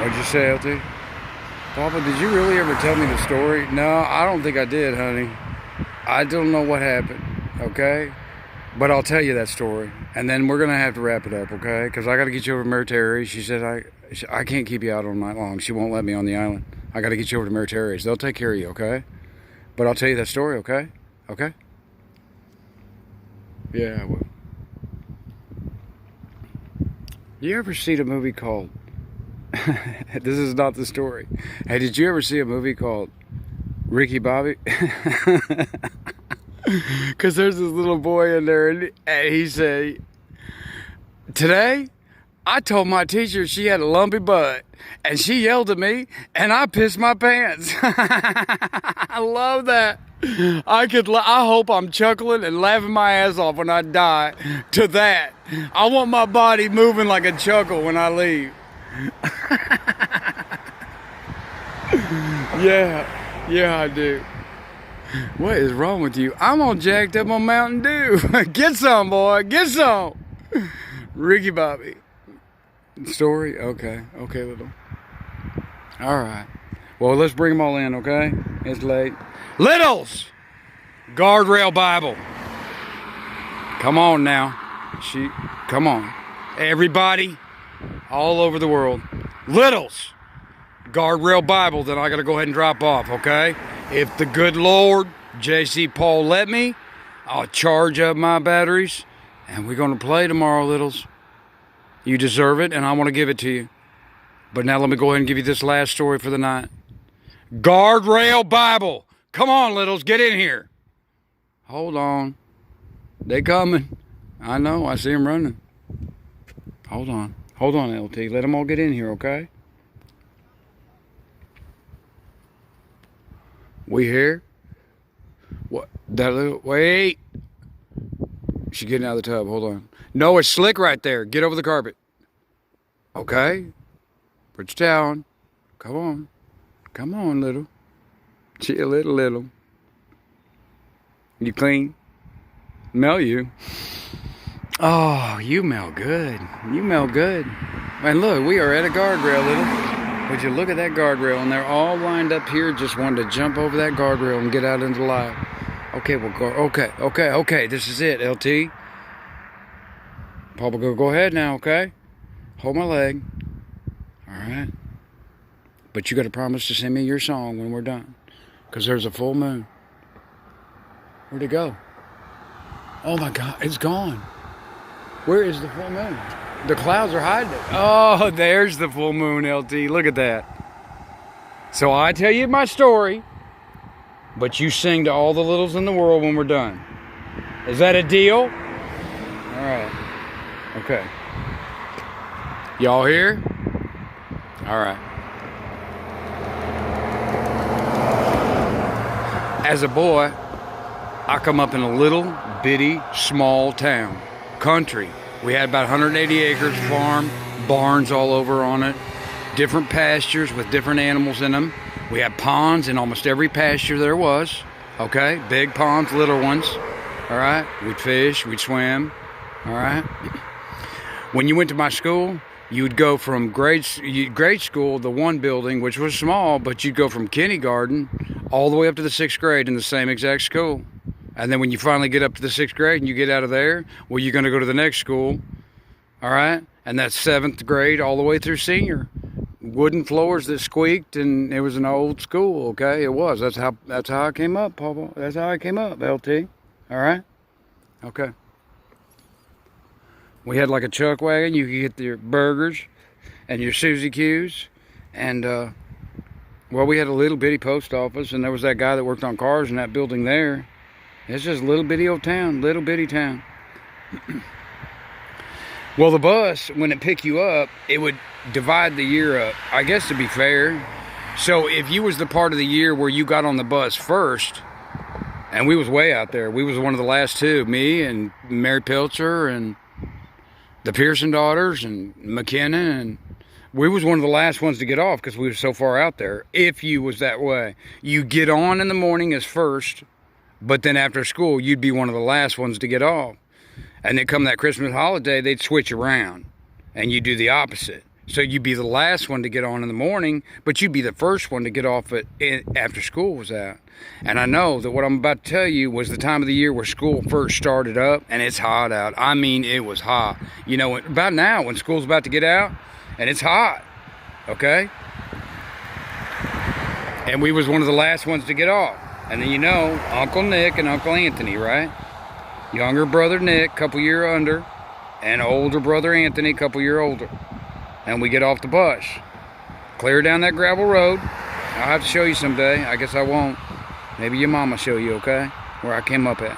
What'd you say, LT? Papa, did you really ever tell me the story? No, I don't think I did, honey. I don't know what happened, okay? But I'll tell you that story. And then we're going to have to wrap it up, okay? Because I got to get you over to Mary Terry. She said, I can't keep you out all night long. She won't let me on the island. I got to get you over to Mary Terry's. They'll take care of you, okay? But I'll tell you that story, okay? Okay? Yeah, I will. You ever see the movie called... This is not the story. Hey, did you ever see a movie called Ricky Bobby? Because there's this little boy in there, and he said, today, I told my teacher she had a lumpy butt, and she yelled at me, and I pissed my pants. I love that. I hope I'm chuckling and laughing my ass off when I die to that. I want my body moving like a chuckle when I leave. Yeah, I do. What is wrong with you? I'm all jacked up on Mountain Dew. Get some, boy. Get some. Ricky Bobby. Story? Okay, little. All right. Well, let's bring them all in, okay? It's late. Littles! Guardrail Bible. Come on now. Come on. Everybody all over the world. Littles! Guardrail Bible that I got to go ahead and drop off, okay? If the good Lord, J.C. Paul, let me, I'll charge up my batteries, and we're going to play tomorrow, Littles. You deserve it, and I want to give it to you. But now let me go ahead and give you this last story for the night. Guardrail Bible. Come on, Littles, get in here. Hold on. They coming. I know, I see them running. Hold on, LT. Let them all get in here, okay? We here? What? That little... Wait. She's getting out of the tub. Hold on. No, it's slick right there. Get over the carpet. Okay. Put your towel on. Come on. Come on, little. Chill, little. You clean? Smell you. Oh, you smell good. You smell good. And look, we are at a guardrail, little. Would you look at that guardrail? And they're all lined up here, just wanting to jump over that guardrail and get out into the light. Okay, we'll go. Okay. This is it, LT. Papa, go ahead now, okay? Hold my leg. All right. But you got to promise to send me your song when we're done. Because there's a full moon. Where'd it go? Oh, my God. It's gone. Where is the full moon? The clouds are hiding it. Oh, there's the full moon, LT. Look at that. So I tell you my story, but you sing to all the littles in the world when we're done. Is that a deal? All right. Okay. Y'all here? All right. As a boy, I come up in a little bitty small town, country. We had about 180 acres farm, barns all over on it, different pastures with different animals in them. We had ponds in almost every pasture there was, okay? Big ponds, little ones, all right? We'd fish, we'd swim, all right? When you went to my school, you'd go from grade school, the one building, which was small, but you'd go from kindergarten all the way up to the 6th grade in the same exact school. And then when you finally get up to the 6th grade and you get out of there, well, you're going to go to the next school, all right? And that's 7th grade all the way through senior. Wooden floors that squeaked, and it was an old school, okay? It was. That's how I came up, Papa. That's how I came up, LT. All right? Okay. We had like a chuck wagon. You could get your burgers and your Suzy Q's. And, well, we had a little bitty post office, and there was that guy that worked on cars in that building there. It's just a little bitty old town, little bitty town. Well, the bus, when it picked you up, it would divide the year up, I guess to be fair. So if you was the part of the year where you got on the bus first, and we was way out there, we was one of the last two, me and Mary Pilcher and the Pearson daughters and McKenna, and we was one of the last ones to get off because we were so far out there. If you was that way, you get on in the morning as first, but then after school, you'd be one of the last ones to get off. And then come that Christmas holiday, they'd switch around. And you do the opposite. So you'd be the last one to get on in the morning, but you'd be the first one to get off after school was out. And I know that what I'm about to tell you was the time of the year where school first started up, and it's hot out. I mean, it was hot. You know, about now when school's about to get out, and it's hot, okay? And we was one of the last ones to get off. And then, you know, Uncle Nick and Uncle Anthony, right? Younger brother Nick, couple year under, and older brother Anthony, couple year older. And we get off the bus, clear down that gravel road. I'll have to show you someday. I guess I won't. Maybe your mama show you, okay? Where I came up at.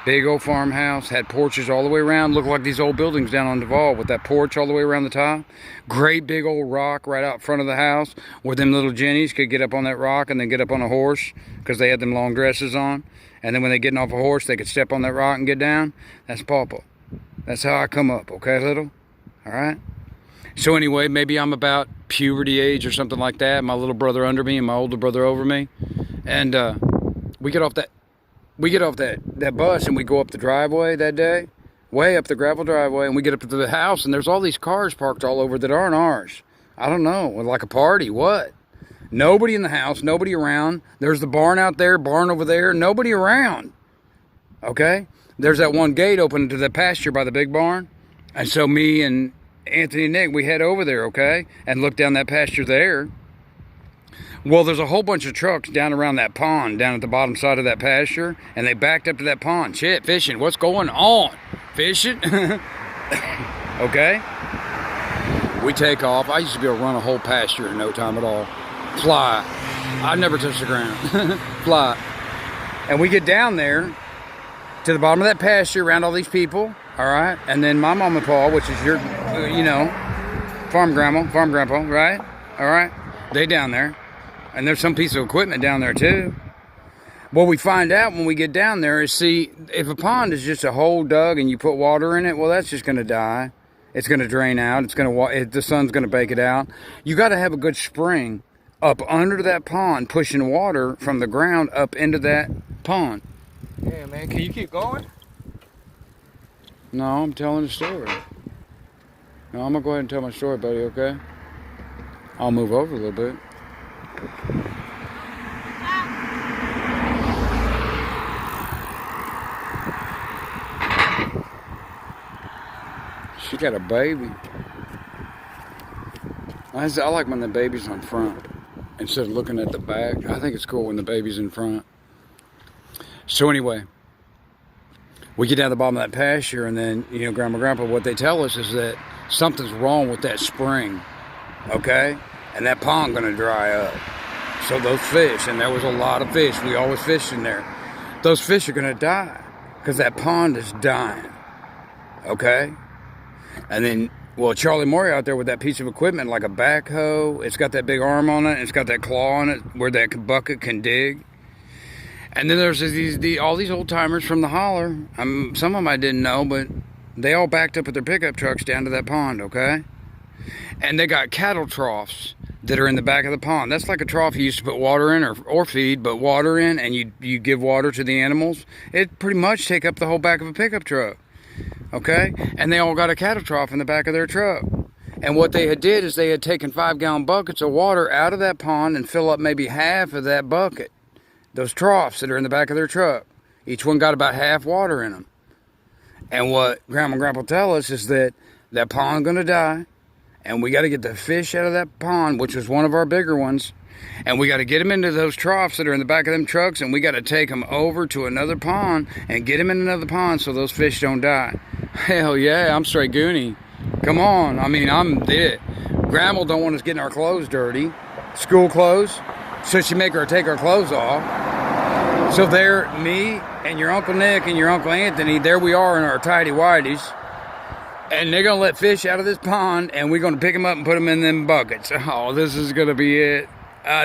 Big old farmhouse, had porches all the way around. Looked like these old buildings down on Duval with that porch all the way around the top. Great big old rock right out front of the house where them little Jennies could get up on that rock and then get up on a horse because they had them long dresses on. And then when they getting off a horse, they could step on that rock and get down. That's Pawpaw. That's how I come up, okay, little? All right? So anyway, maybe I'm about puberty age or something like that. My little brother under me and my older brother over me. And we get off that bus and we go up the driveway that day, way up the gravel driveway, and we get up to the house and there's all these cars parked all over that aren't ours. I don't know, like a party, what? Nobody in the house, nobody around. There's the barn out there, barn over there, nobody around. Okay? There's that one gate open to the pasture by the big barn. And so me and Anthony and Nick, we head over there, okay? And look down that pasture there. Well, there's a whole bunch of trucks down around that pond, down at the bottom side of that pasture, and they backed up to that pond. Shit, fishing. What's going on? Fishing? Okay? We take off. I used to be able to run a whole pasture in no time at all. Fly. I never touched the ground. Fly. And we get down there to the bottom of that pasture around all these people, all right? And then my mom and pa, which is your, you know, farm grandpa, right? All right? They down there. And there's some piece of equipment down there too. What we find out when we get down there is, see, if a pond is just a hole dug and you put water in it, well, that's just going to die. It's going to drain out. The sun's going to bake it out. You got to have a good spring up under that pond, pushing water from the ground up into that pond. Yeah, man, can you keep going? No, I'm telling a story. No, I'm going to go ahead and tell my story, buddy, okay? I'll move over a little bit. She got a baby. I like when the baby's on front instead of looking at the back. I think it's cool when the baby's in front. So anyway, we get down the bottom of that pasture, and then, you know, Grandma, Grandpa, what they tell us is that something's wrong with that spring, okay? And that pond gonna dry up. So those fish, and there was a lot of fish, we always fished in there. Those fish are gonna die because that pond is dying, okay? And then, well, Charlie Moore out there with that piece of equipment, like a backhoe. It's got that big arm on it, and it's got that claw on it where that bucket can dig. And then there's all these old timers from the holler. Some of them I didn't know, but they all backed up with their pickup trucks down to that pond, okay? And they got cattle troughs that are in the back of the pond. That's like a trough you used to put water in or feed, but water in, and you give water to the animals. It pretty much take up the whole back of a pickup truck, okay? And they all got a cattle trough in the back of their truck. And what they had did is they had taken 5-gallon buckets of water out of that pond and fill up maybe half of that bucket. Those troughs that are in the back of their truck. Each one got about half water in them. And what Grandma and Grandpa tell us is that pond's gonna die, and we got to get the fish out of that pond, which was one of our bigger ones, and we got to get them into those troughs that are in the back of them trucks, and we got to take them over to another pond and get them in another pond so those fish don't die. Hell yeah, I'm straight Goonie. Come on, I mean, I'm it. Grandma don't want us getting our clothes dirty, school clothes, so she make her take our clothes off. So there, me and your Uncle Nick and your Uncle Anthony, there we are in our tidy whities. And they're going to let fish out of this pond, and we're going to pick them up and put them in them buckets. Oh, this is going to be it.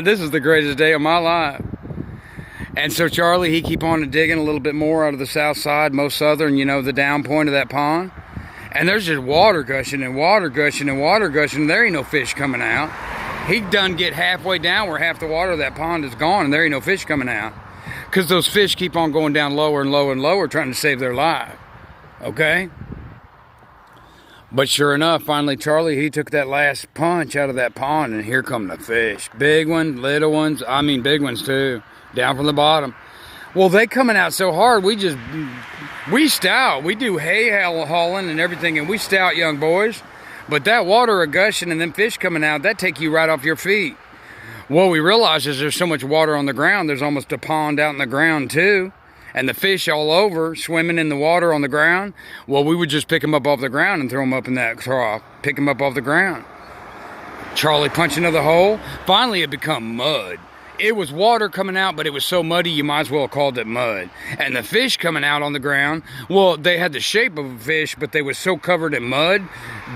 This is the greatest day of my life. And so Charlie, he keep on digging a little bit more out of the south side, most southern, you know, the down point of that pond. And there's just water gushing and water gushing and water gushing. There ain't no fish coming out. He done get halfway down where half the water of that pond is gone, and there ain't no fish coming out. Because those fish keep on going down lower and lower and lower, trying to save their life. Okay? But sure enough, finally Charlie, he took that last punch out of that pond, and here come the fish. Big ones, little ones, I mean big ones too, down from the bottom. Well, they coming out so hard, we stout. We do hay hauling and everything, and we stout young boys. But that water gushing and them fish coming out, that take you right off your feet. What we realize is there's so much water on the ground, there's almost a pond out in the ground too. And the fish all over, swimming in the water on the ground. Well, we would just pick them up off the ground and throw them up in that trough. Pick them up off the ground. Charlie punch into the hole. Finally, it become mud. It was water coming out, but it was so muddy, you might as well have called it mud. And the fish coming out on the ground, well, they had the shape of a fish, but they was so covered in mud,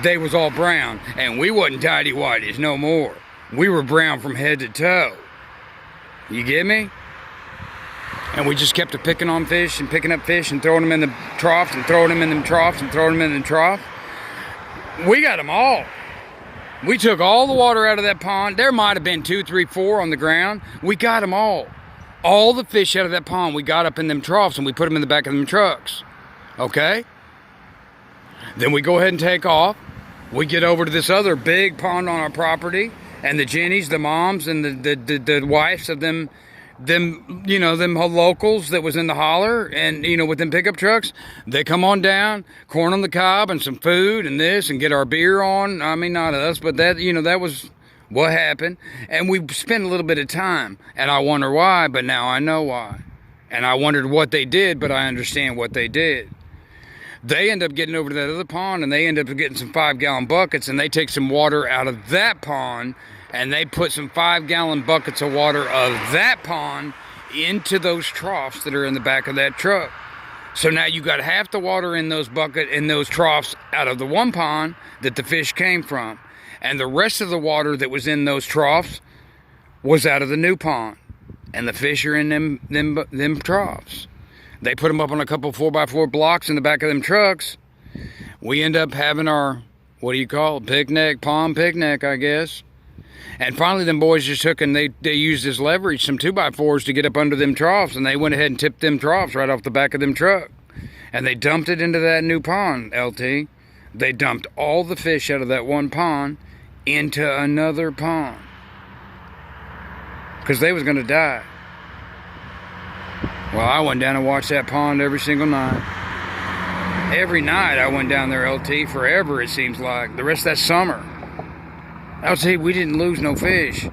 they was all brown. And we wasn't tidy-whities no more. We were brown from head to toe. You get me? And we just kept picking on fish and picking up fish and throwing them in the troughs and throwing them in them troughs and throwing them in the trough. We got them all. We took all the water out of that pond. There might have been 2, 3, 4 on the ground. We got them all. All the fish out of that pond, we got up in them troughs and we put them in the back of them trucks. Okay? Then we go ahead and take off. We get over to this other big pond on our property, and the Jennies, the moms, and the wives of them, you know, them locals that was in the holler, and, you know, with them pickup trucks, they come on down, corn on the cob and some food and this, and get our beer on. I mean, not us, but that, you know, that was what happened. And we spent a little bit of time, and I wonder why, but now I know why. And I wondered what they did, but I understand what they did. They end up getting over to that other pond, and they end up getting some 5-gallon buckets, and they take some water out of that pond, and they put some 5-gallon buckets of water of that pond into those troughs that are in the back of that truck. So now you got half the water in those troughs out of the one pond that the fish came from. And the rest of the water that was in those troughs was out of the new pond. And the fish are in them troughs. They put them up on a couple 4x4 blocks in the back of them trucks. We end up having our, what do you call it, picnic, pond picnic, I guess. And finally, them boys just took and they used as leverage some 2x4s to get up under them troughs, and they went ahead and tipped them troughs right off the back of them truck. And they dumped it into that new pond, LT. They dumped all the fish out of that one pond into another pond. Because they was going to die. Well, I went down and watched that pond every single night. Every night I went down there, LT, forever it seems like. The rest of that summer. I'll tell you, we didn't lose no fish.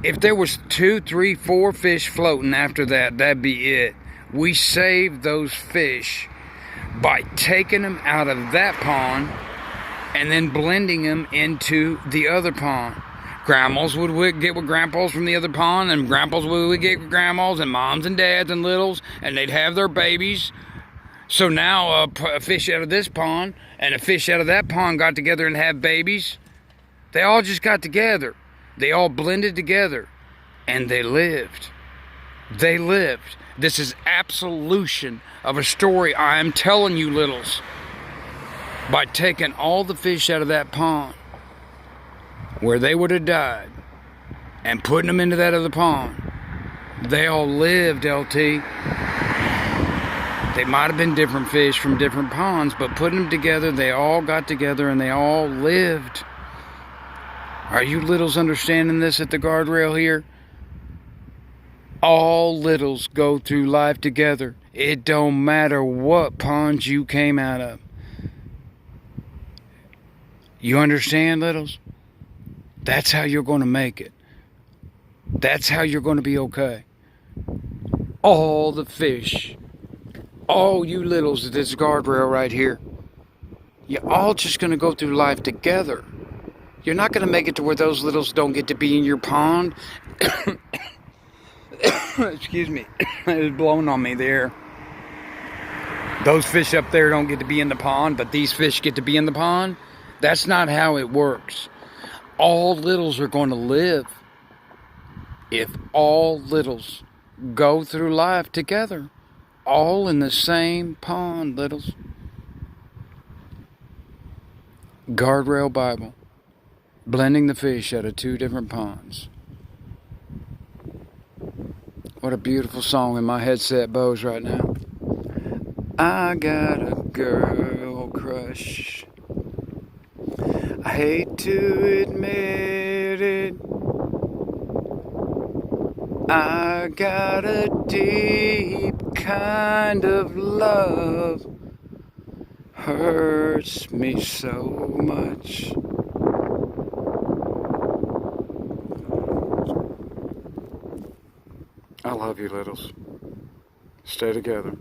If there was 2, 3, 4 fish floating after that, that'd be it. We saved those fish by taking them out of that pond and then blending them into the other pond. Grandmas would get with grandpas from the other pond, and grandpas would get with grandmas, and moms and dads and littles, and they'd have their babies. So now a fish out of this pond and a fish out of that pond got together and had babies. They all just got together. They all blended together. And they lived. They lived. This is absolution of a story I am telling you, littles. By taking all the fish out of that pond, where they would have died, and putting them into that other pond, they all lived, LT. They might have been different fish from different ponds, but putting them together, they all got together and they all lived. Are you littles understanding this at the guardrail here? All littles go through life together. It don't matter what ponds you came out of. You understand, littles? That's how you're going to make it. That's how you're going to be okay. All the fish, all you littles at this guardrail right here, you're all just going to go through life together. You're not going to make it to where those littles don't get to be in your pond. Excuse me. It was blowing on me there. Those fish up there don't get to be in the pond, but these fish get to be in the pond. That's not how it works. All littles are going to live if all littles go through life together. All in the same pond, littles. Guardrail Bible. Blending the fish out of 2 different ponds. What a beautiful song in my headset bows right now. I got a girl crush. hate to admit it, I got a deep kind of love, hurts me so much. I love you, littles. Stay together.